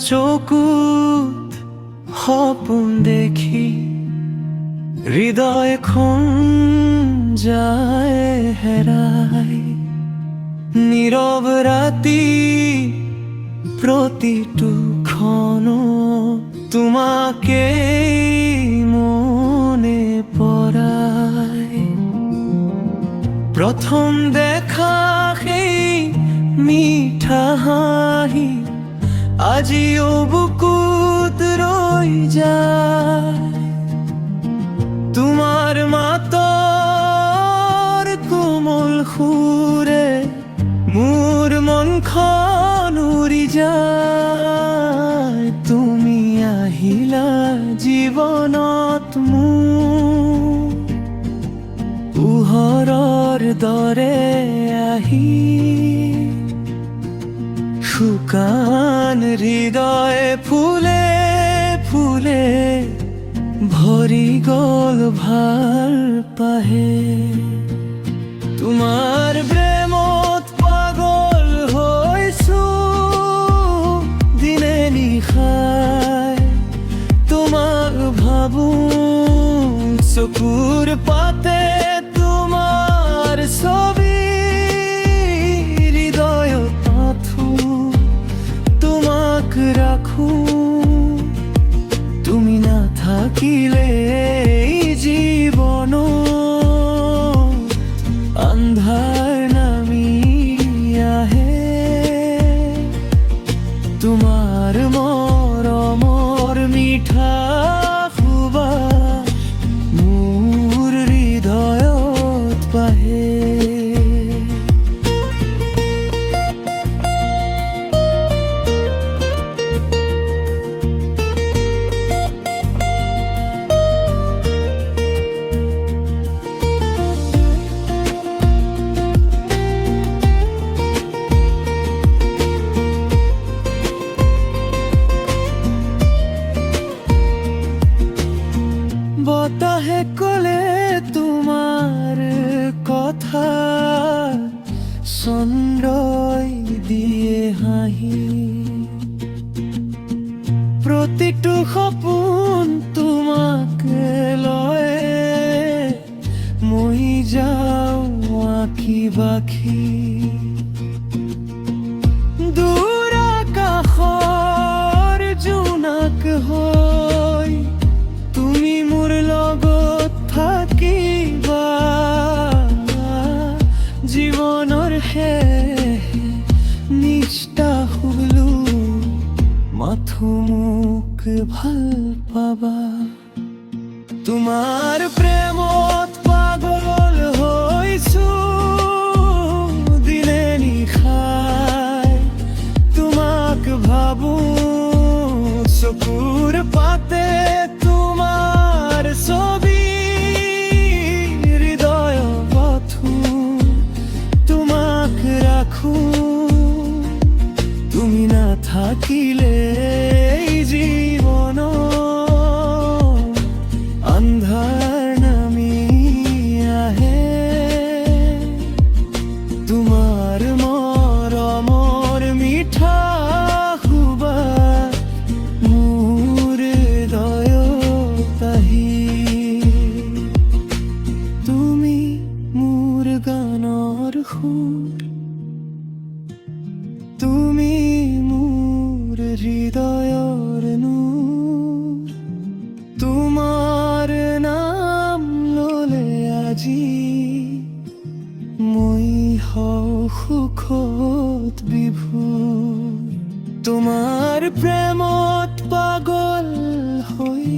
চকুত সপোন দেখি হৃদয় খন যায় হেৰাই। নীৰৱ ৰাতি প্ৰতিটো ক্ষণ তোমাকে মনে পৰাই। প্ৰথম দেখা সেই মিঠা হাঁহি আজিও বুকুত ৰৈ যায়। তোমাৰ মাতৰ কোমল সুৰে মোৰ মনখন উৰি যায়। তুমি আহিলা জীৱনত মোৰ পোহৰৰ দৰে আহি। শুকান হৃদয় ফুলে ফুলে ভৰি গ'ল ভাল পাহে। তোমাৰ প্ৰেমত পাগল হৈছো দিনে নিশাই। তোমাক ভাবো চকুৰ পাতে তোমাৰ ছবি হৃদয়ত আঁঠু তোমাক ৰাখো। তুমি নাথাকিলে এই জীৱন আন্ধাৰ নামি আহে। তোমাৰ মৰমৰ মিঠা সুবাস মোৰ হৃদয়ত বাহে। বতাহে ক'লে তোমাৰ কথা চন্দ্ৰই দিয়ে হাঁহি। প্ৰতিটো সপোন তোমাকে লয়ে মই যাওঁ আঁকি বাখি। দূৰ আকাশৰ জোনাক হৈ তুমি মোৰ লগত থাকিবা। জীৱনৰ শেষ নিষ্ঠা হলো মাথো মোক ভাল পাবা। তোমাৰ প্ৰেমত পাগল হৈছো দিনে নিশাই। তোমাক ভাবো চকুৰ পাতে তোমাৰ ছবি হৃদয় পথো তোমাক ৰাখো। তুমি নাথাকিলে এই জীৱন আন্ধাৰ নামি আহে। তোমাৰ মৰমৰ মিঠা সুবাস মোৰ হৃদয়ত আহি। তুমি মোৰ গানৰ সুৰ তুমি মোৰ হৃদয়ৰ নূৰ। তোমাৰ নাম ল'লে আজি মই হওঁ সুখত বিভোৰ। তোমাৰ প্ৰেমত পাগল হৈ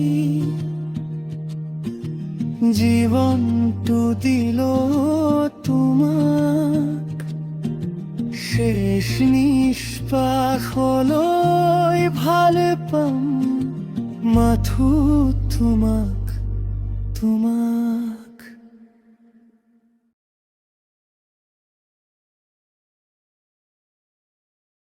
জীৱনটো দিলো তোমাক। শেষ নিশ্বাসলৈ ভাল পাম মাথো তোমাক।